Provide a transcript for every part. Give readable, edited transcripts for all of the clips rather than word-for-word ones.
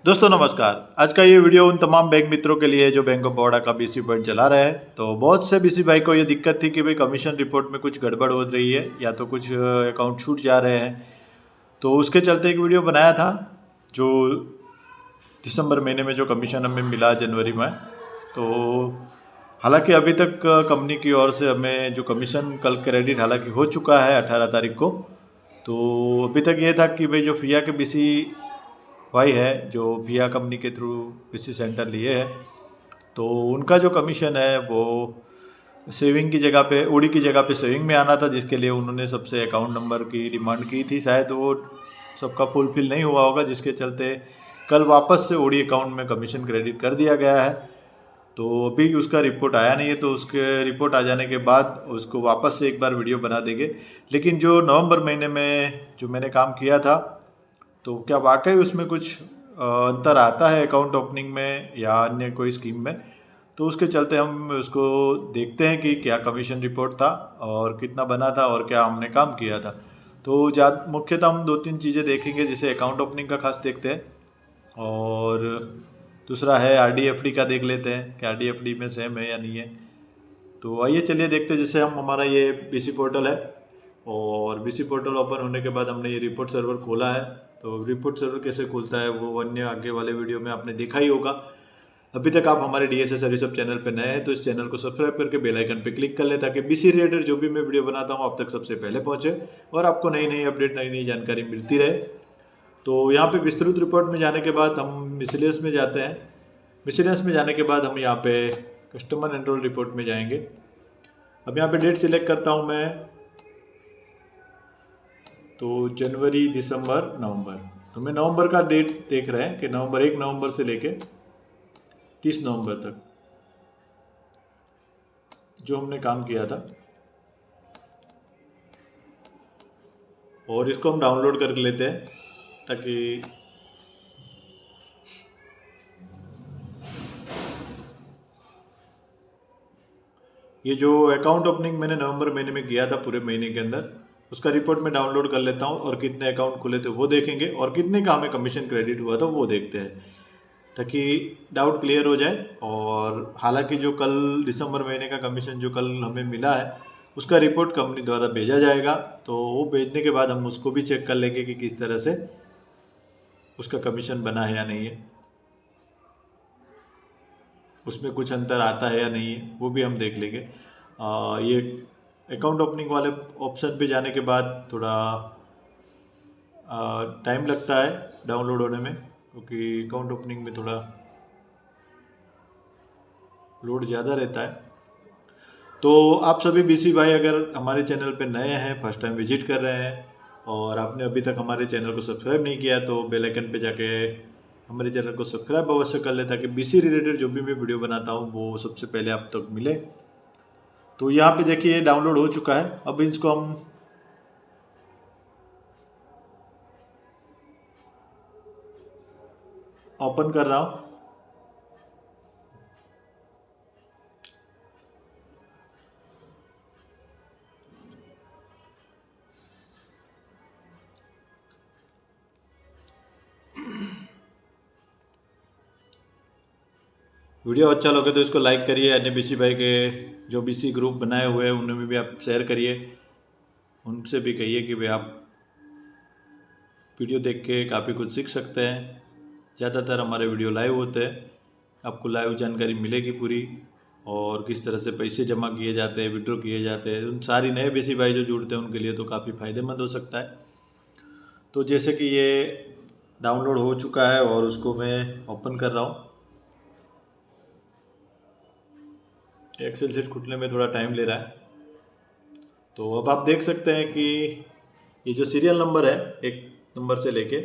दोस्तों नमस्कार। आज का ये वीडियो उन तमाम बैंक मित्रों के लिए जो बैंक ऑफ बड़ौदा का बीसी पॉइंट चला रहे हैं। तो बहुत से बीसी भाई को ये दिक्कत थी कि भाई कमीशन रिपोर्ट में कुछ गड़बड़ हो रही है या तो कुछ अकाउंट छूट जा रहे हैं। तो उसके चलते एक वीडियो बनाया था जो दिसंबर महीने में जो कमीशन हमें मिला जनवरी में। तो हालांकि अभी तक कंपनी की ओर से हमें जो कमीशन कल क्रेडिट हालांकि हो चुका है 18 तारीख को। तो अभी तक ये था कि भाई जो फिया के बीसी भाई है जो फिया कंपनी के थ्रू बीसी सेंटर लिए है, तो उनका जो कमीशन है वो सेविंग की जगह पे ओडी की जगह पे सेविंग में आना था, जिसके लिए उन्होंने सबसे अकाउंट नंबर की डिमांड की थी। शायद वो सबका फुलफिल नहीं हुआ होगा, जिसके चलते कल वापस से ओडी अकाउंट में कमीशन क्रेडिट कर दिया गया है। तो अभी उसका रिपोर्ट आया नहीं है, तो उसके रिपोर्ट आ जाने के बाद उसको वापस से एक बार वीडियो बना देंगे। लेकिन जो नवंबर महीने में जो मैंने काम किया था, तो क्या वाकई उसमें कुछ अंतर आता है अकाउंट ओपनिंग में या अन्य कोई स्कीम में। तो उसके चलते हम उसको देखते हैं कि क्या कमीशन रिपोर्ट था और कितना बना था और क्या हमने काम किया था। तो मुख्यतः हम दो तीन चीज़ें देखेंगे, जैसे अकाउंट ओपनिंग का खास देखते हैं और दूसरा है आरडी एफडी का देख लेते हैं कि आरडी एफडी में सेम है या नहीं है। तो आइए चलिए देखते हैं। जैसे हम हमारा ये बीसी पोर्टल है और बीसी पोर्टल ओपन होने के बाद हमने ये रिपोर्ट सर्वर खोला है। तो रिपोर्ट सर्वर कैसे खुलता है वो अन्य आगे वाले वीडियो में आपने देखा ही होगा। अभी तक आप हमारे डीएसए सर्विस अब चैनल पर नए हैं तो इस चैनल को सब्सक्राइब करके बेल आइकन पर क्लिक कर लें, ताकि बीसी रिलेटेड जो भी मैं वीडियो बनाता हूँ आप तक सबसे पहले पहुँचे और आपको नई नई अपडेट नई नई जानकारी मिलती रहे। तो यहाँ पे विस्तृत रिपोर्ट में जाने के बाद हम मिसलेनियस में जाते हैं। मिसलेनियस में जाने के बाद हम यहाँ पे कस्टमर एनरोल रिपोर्ट में जाएंगे। अब यहाँ पे डेट सिलेक्ट करता हूँ मैं, तो जनवरी दिसंबर नवंबर। तो मैं नवंबर का डेट देख रहे हैं कि नवंबर 1 नवंबर से लेके 30 नवंबर तक जो हमने काम किया था, और इसको हम डाउनलोड कर लेते हैं ताकि ये जो अकाउंट ओपनिंग मैंने नवंबर महीने में किया था पूरे महीने के अंदर, उसका रिपोर्ट में डाउनलोड कर लेता हूँ और कितने अकाउंट खुले थे वो देखेंगे और कितने का हमें कमीशन क्रेडिट हुआ था वो देखते हैं, ताकि डाउट क्लियर हो जाए। और हालांकि जो कल दिसंबर महीने का कमीशन जो कल हमें मिला है उसका रिपोर्ट कंपनी द्वारा भेजा जाएगा। तो वो भेजने के बाद हम उसको भी चेक कर लेंगे कि किस तरह से उसका कमीशन बना है या नहीं है, उसमें कुछ अंतर आता है या नहीं है वो भी हम देख लेंगे। ये अकाउंट ओपनिंग वाले ऑप्शन पे जाने के बाद थोड़ा टाइम लगता है डाउनलोड होने में, क्योंकि अकाउंट ओपनिंग में थोड़ा लोड ज़्यादा रहता है। तो आप सभी बीसी भाई अगर हमारे चैनल पे नए हैं, फर्स्ट टाइम विजिट कर रहे हैं और आपने अभी तक हमारे चैनल को सब्सक्राइब नहीं किया, तो बेल आइकन पे जाके हमारे चैनल को सब्सक्राइब अवश्य कर ले, ताकि बीसी रिलेटेड जो भी मैं वीडियो बनाता हूँ वो सबसे पहले आप तक मिले। तो यहाँ पे देखिए डाउनलोड हो चुका है। अब इसको हम ओपन कर रहा हूँ। वीडियो अच्छा लगे तो इसको लाइक करिए, अन्य बीसी भाई के जो बीसी ग्रुप बनाए हुए हैं उनमें भी आप शेयर करिए, उनसे भी कहिए कि भाई आप वीडियो देख के काफ़ी कुछ सीख सकते हैं। ज़्यादातर हमारे वीडियो लाइव होते हैं, आपको लाइव जानकारी मिलेगी पूरी, और किस तरह से पैसे जमा किए जाते हैं, विड्रॉ किए जाते हैं। उन सारी नए बीसी भाई जो जुड़ते हैं उनके लिए तो काफ़ी फ़ायदेमंद हो सकता है। तो जैसे कि ये डाउनलोड हो चुका है और उसको मैं ओपन कर रहा हूँ। एक्सेल शीट खुलने में थोड़ा टाइम ले रहा है। तो अब आप देख सकते हैं कि ये जो सीरियल नंबर है 1 नंबर से लेके,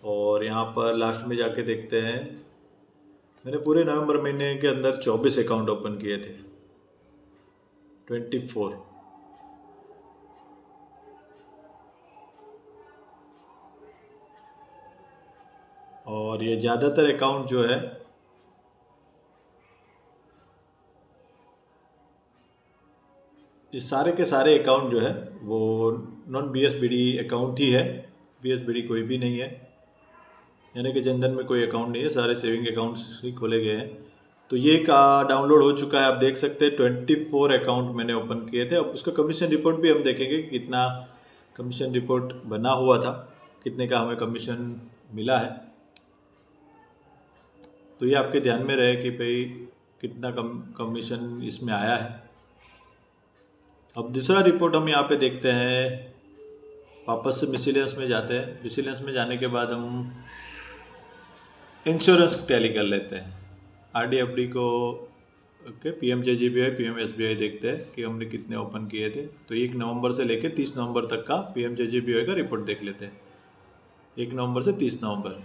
और यहाँ पर लास्ट में जाके देखते हैं, मैंने पूरे नवंबर महीने के अंदर 24 अकाउंट ओपन किए थे, 24। और ये ज़्यादातर अकाउंट जो है ये सारे के सारे अकाउंट जो है वो नॉन बीएसबीडी अकाउंट ही है, बीएसबीडी कोई भी नहीं है। यानी कि जनधन में कोई अकाउंट नहीं है, सारे सेविंग अकाउंट्स ही खोले गए हैं। तो ये डाउनलोड हो चुका है, आप देख सकते हैं 24 अकाउंट मैंने ओपन किए थे। अब उसका कमीशन रिपोर्ट भी हम देखेंगे कि कितना कमीशन रिपोर्ट बना हुआ था, कितने का हमें कमीशन मिला है। तो ये आपके ध्यान में रहे कि भाई कितना कमीशन इसमें आया है। अब दूसरा रिपोर्ट हम यहाँ पे देखते हैं, वापस से मिसलेनियस में जाते हैं। मिसलेनियस में जाने के बाद हम इंश्योरेंस टैली कर लेते हैं। आरडी एफडी को ओके, पीएमजेजेबीवाई पीएमएसबीवाई देखते हैं कि हमने कितने ओपन किए थे। तो 1 नवंबर से लेकर 30 नवंबर तक का पीएमजेजेबीवाई का रिपोर्ट देख लेते हैं, 1 नवंबर से 30 नवंबर।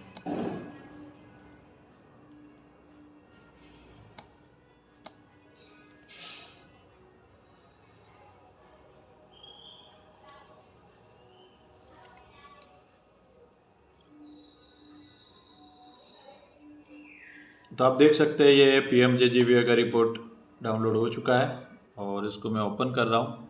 तो आप देख सकते हैं ये पीएमजेजेबीवाई का रिपोर्ट डाउनलोड हो चुका है और इसको मैं ओपन कर रहा हूँ।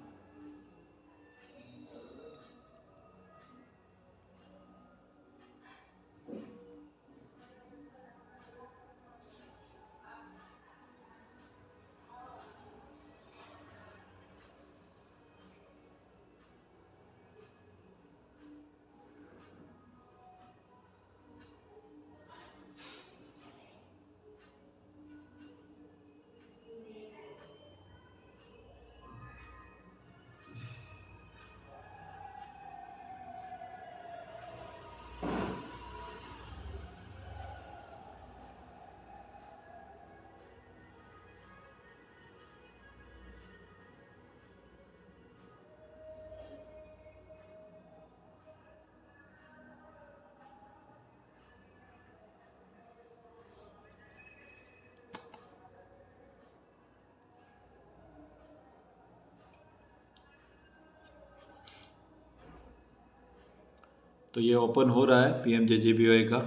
तो ये ओपन हो रहा है, पीएमजेजेबीवाई का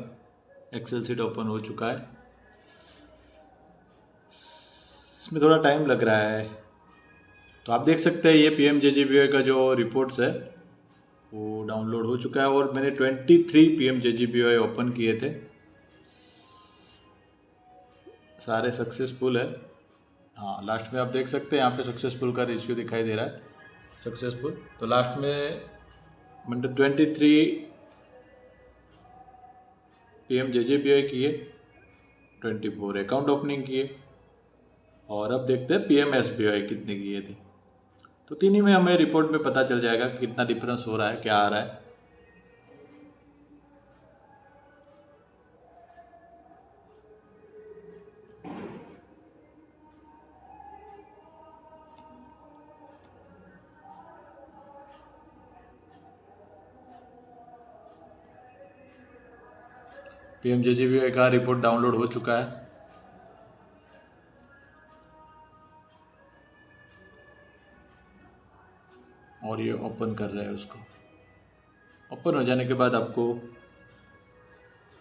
एक्सेल सीट ओपन हो चुका है। इसमें थोड़ा टाइम लग रहा है। तो आप देख सकते हैं ये पीएमजेजेबीवाई का जो रिपोर्ट्स है वो डाउनलोड हो चुका है और मैंने 23 पीएमजेजेबीवाई ओपन किए थे, सारे सक्सेसफुल है। हाँ, लास्ट में आप देख सकते हैं यहाँ पे सक्सेसफुल का रेशियो दिखाई दे रहा है, सक्सेसफुल। तो लास्ट में मैंने 23 पीएमजेजेबीवाई किए, 24 अकाउंट ओपनिंग किए और अब देखते हैं पीएमएसबीवाई कितने किए थे। तो तीनों में हमें रिपोर्ट में पता चल जाएगा कि कितना डिफरेंस हो रहा है, क्या आ रहा है। पीएमजेजेबीवाई का रिपोर्ट डाउनलोड हो चुका है और ये ओपन कर रहे हैं उसको। ओपन हो जाने के बाद आपको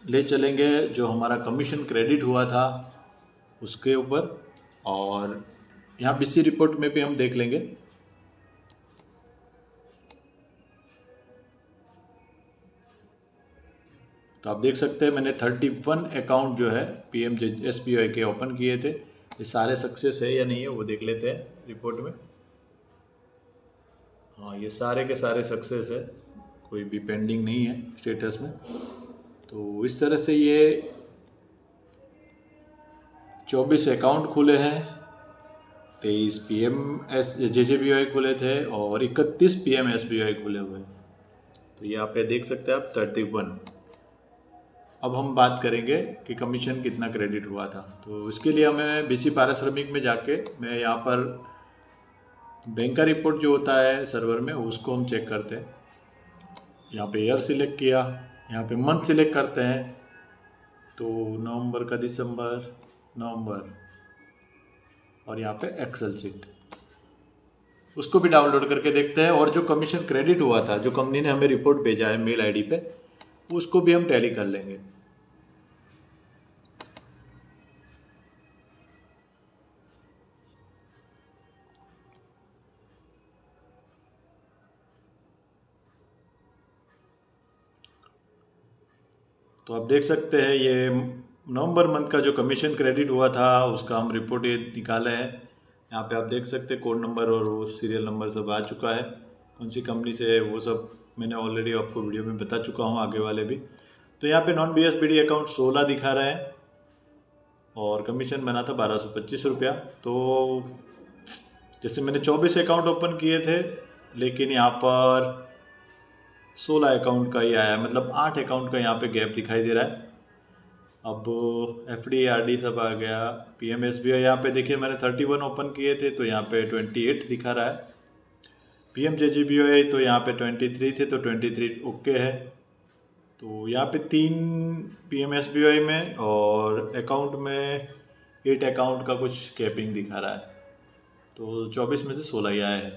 ले चलेंगे जो हमारा कमीशन क्रेडिट हुआ था उसके ऊपर, और यहाँ बीसी रिपोर्ट में भी हम देख लेंगे। तो आप देख सकते हैं मैंने 31 अकाउंट जो है पीएमजेएसबीवाई के ओपन किए थे। ये सारे सक्सेस है या नहीं है वो देख लेते हैं रिपोर्ट में। हाँ, ये सारे के सारे सक्सेस है, कोई भी पेंडिंग नहीं है स्टेटस में। तो इस तरह से ये 24 अकाउंट खुले हैं, 23 पीएमजेजेबीवाई खुले थे और 31 पीएमएसबीवाई खुले हुए हैं। तो यहाँ पे देख सकते हैं आप 31। अब हम बात करेंगे कि कमीशन कितना क्रेडिट हुआ था। तो इसके लिए हमें बीसी पारिश्रमिक में जाके मैं यहाँ पर बैंक का रिपोर्ट जो होता है सर्वर में उसको हम चेक करते हैं। यहाँ पे ईयर सिलेक्ट किया, यहाँ पे मंथ सिलेक्ट करते हैं। तो नवंबर का दिसंबर, नवंबर, और यहाँ पे एक्सेल सीट उसको भी डाउनलोड करके देखते हैं। और जो कमीशन क्रेडिट हुआ था, जो कंपनी ने हमें रिपोर्ट भेजा है मेल आईडी पे, उसको भी हम टैली कर लेंगे। तो आप देख सकते हैं ये नवंबर मंथ का जो कमीशन क्रेडिट हुआ था उसका हम रिपोर्ट ये निकाले हैं। यहाँ पे आप देख सकते हैं कोड नंबर और वो सीरियल नंबर सब आ चुका है, कौन सी कंपनी से है वो सब मैंने ऑलरेडी आपको वीडियो में बता चुका हूँ, आगे वाले भी। तो यहाँ पे नॉन BSBD अकाउंट 16 दिखा रहा है और कमीशन बना था 1225 रुपया। तो जैसे मैंने 24 अकाउंट ओपन किए थे, लेकिन यहाँ पर 16 अकाउंट का ही आया, मतलब 8 अकाउंट का यहाँ पे गैप दिखाई दे रहा है। अब FD RD सब आ गया। PMSBY यहाँ पे देखिए मैंने 31 ओपन किए थे तो यहाँ पे 28 दिखा रहा है। PMJJBY तो यहाँ पे 23 थे तो 23 ओके है। तो यहाँ पे 3 PMSBY में और अकाउंट में 8 अकाउंट का कुछ कैपिंग दिखा रहा है। तो 24 में से 16 ही आए हैं।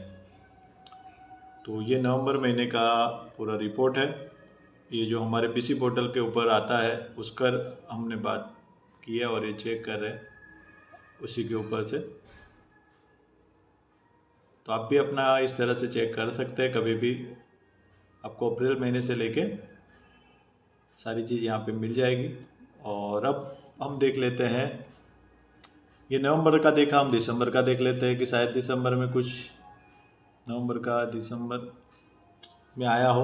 तो ये नवंबर महीने का पूरा रिपोर्ट है। ये जो हमारे BC पोर्टल के ऊपर आता है उसका हमने बात की है और ये चेक कर रहे हैं उसी के ऊपर से। तो आप भी अपना इस तरह से चेक कर सकते हैं कभी भी। आपको अप्रैल महीने से लेके सारी चीज़ यहाँ पे मिल जाएगी। और अब हम देख लेते हैं, ये नवंबर का देखा, हम दिसंबर का देख लेते हैं कि शायद दिसंबर में कुछ नवंबर का दिसंबर में आया हो,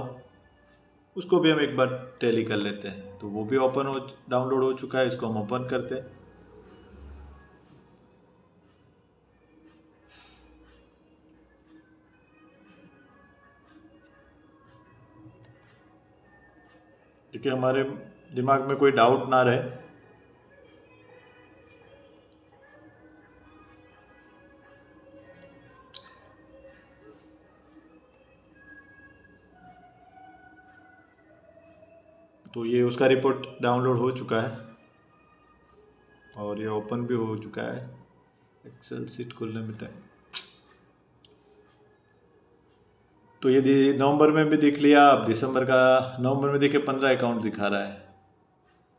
उसको भी हम एक बार टैली कर लेते हैं। तो वो भी डाउनलोड हो चुका है, इसको हम ओपन करते हैं। क्योंकि हमारे दिमाग में कोई डाउट ना रहे। तो ये उसका रिपोर्ट डाउनलोड हो चुका है और ये ओपन भी हो चुका है। एक्सेल सीट खोलने में टाइम। तो ये नवंबर में भी देख लिया। अब दिसंबर का, नवंबर में देखिए 15 अकाउंट दिखा रहा है।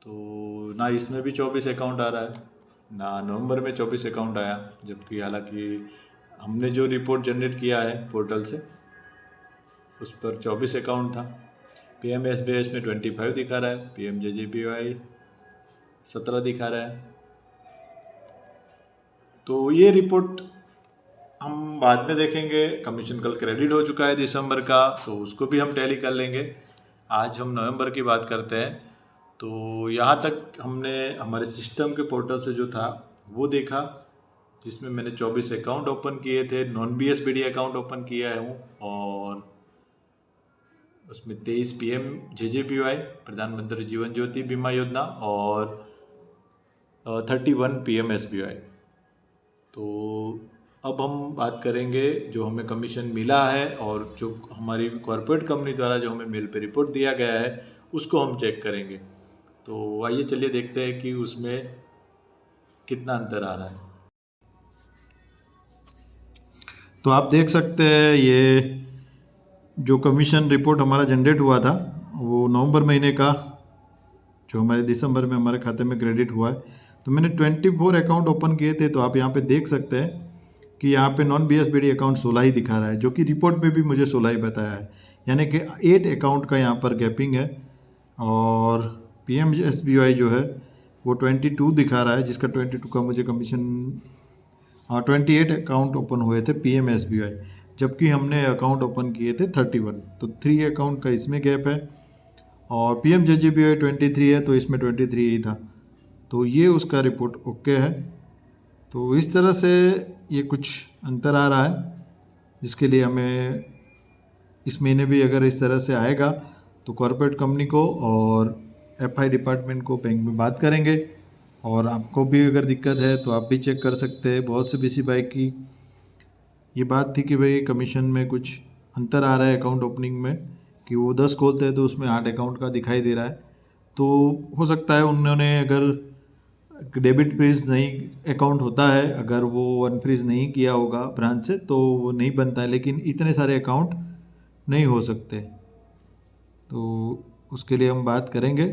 तो ना इसमें भी 24 अकाउंट आ रहा है, ना नवंबर में 24 अकाउंट आया, जबकि हालांकि हमने जो रिपोर्ट जनरेट किया है पोर्टल से उस पर 24 अकाउंट था। PMSBY में 25 दिखा रहा है, PMJJBY 17 दिखा रहा है। तो ये रिपोर्ट हम बाद में देखेंगे। कमीशन कल क्रेडिट हो चुका है दिसंबर का, तो उसको भी हम टैली कर लेंगे। आज हम नवंबर की बात करते हैं। तो यहाँ तक हमने हमारे सिस्टम के पोर्टल से जो था वो देखा, जिसमें मैंने 24 अकाउंट ओपन किए थे, नॉन BSBD अकाउंट ओपन किया हूँ और उसमें 23 PMJJBY प्रधानमंत्री जीवन ज्योति बीमा योजना और 31 PMSBY। तो अब हम बात करेंगे जो हमें कमीशन मिला है और जो हमारी कॉर्पोरेट कंपनी द्वारा जो हमें मेल पे रिपोर्ट दिया गया है उसको हम चेक करेंगे। तो आइए चलिए देखते हैं कि उसमें कितना अंतर आ रहा है। तो आप देख सकते हैं ये जो कमीशन रिपोर्ट हमारा जनरेट हुआ था वो नवंबर महीने का जो हमारे दिसंबर में हमारे खाते में क्रेडिट हुआ है। तो मैंने 24 अकाउंट ओपन किए थे। तो आप यहाँ पे देख सकते हैं कि यहाँ पे नॉन BSBD अकाउंट 16 ही दिखा रहा है, जो कि रिपोर्ट में भी मुझे 16 ही बताया है, यानी कि 8 अकाउंट का यहाँ पर गैपिंग है। और PMSBY जो है वो 22 दिखा रहा है, जिसका 22 का मुझे कमीशन 28 अकाउंट ओपन हुए थे PMSBY, जबकि हमने अकाउंट ओपन किए थे 31। तो 3 अकाउंट का इसमें गैप है। और PMJJBY 23 है तो इसमें 23 ही था। तो ये उसका रिपोर्ट ओके है। तो इस तरह से ये कुछ अंतर आ रहा है, जिसके लिए हमें इस महीने भी अगर इस तरह से आएगा तो कॉर्पोरेट कंपनी को और FI डिपार्टमेंट को बैंक में बात करेंगे। और आपको भी अगर दिक्कत है तो आप भी चेक कर सकते हैं। बहुत से BC भाई की ये बात थी कि भाई कमीशन में कुछ अंतर आ रहा है अकाउंट ओपनिंग में, कि वो 10 खोलते हैं तो उसमें 8 अकाउंट का दिखाई दे रहा है। तो हो सकता है उन्होंने अगर डेबिट फ्रीज नहीं अकाउंट होता है, अगर वो अनफ्रीज नहीं किया होगा ब्रांच से तो वो नहीं बनता है, लेकिन इतने सारे अकाउंट नहीं हो सकते। तो उसके लिए हम बात करेंगे।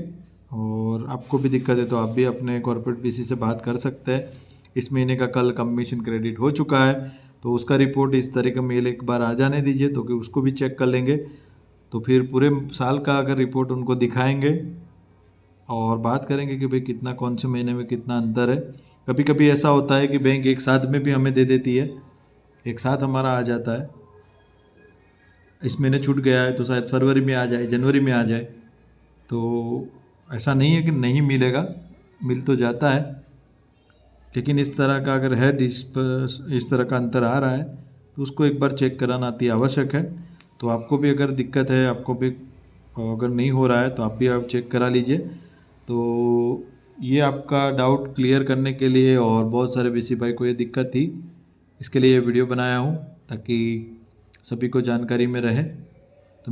और आपको भी दिक्कत है तो आप भी अपने कॉर्पोरेट BC से बात कर सकते हैं। इस महीने का कल कमीशन क्रेडिट हो चुका है तो उसका रिपोर्ट इस तरह का मेल एक बार आ जाने दीजिए, तो कि उसको भी चेक कर लेंगे। तो फिर पूरे साल का अगर रिपोर्ट उनको दिखाएंगे और बात करेंगे कि भाई कितना कौन से महीने में कितना अंतर है। कभी कभी ऐसा होता है कि बैंक एक साथ में भी हमें दे देती है, एक साथ हमारा आ जाता है। इस महीने छूट गया है तो शायद फरवरी में आ जाए, जनवरी में आ जाए। तो ऐसा नहीं है कि नहीं मिलेगा, मिल तो जाता है। लेकिन इस तरह का अगर है इस तरह का अंतर आ रहा है तो उसको एक बार चेक कराना अति आवश्यक है। तो आपको भी अगर दिक्कत है, आपको भी अगर नहीं हो रहा है तो आप भी आप चेक करा लीजिए। तो ये आपका डाउट क्लियर करने के लिए, और बहुत सारे बीसी भाई को ये दिक्कत थी, इसके लिए ये वीडियो बनाया हूँ ताकि सभी को जानकारी में रहे। तो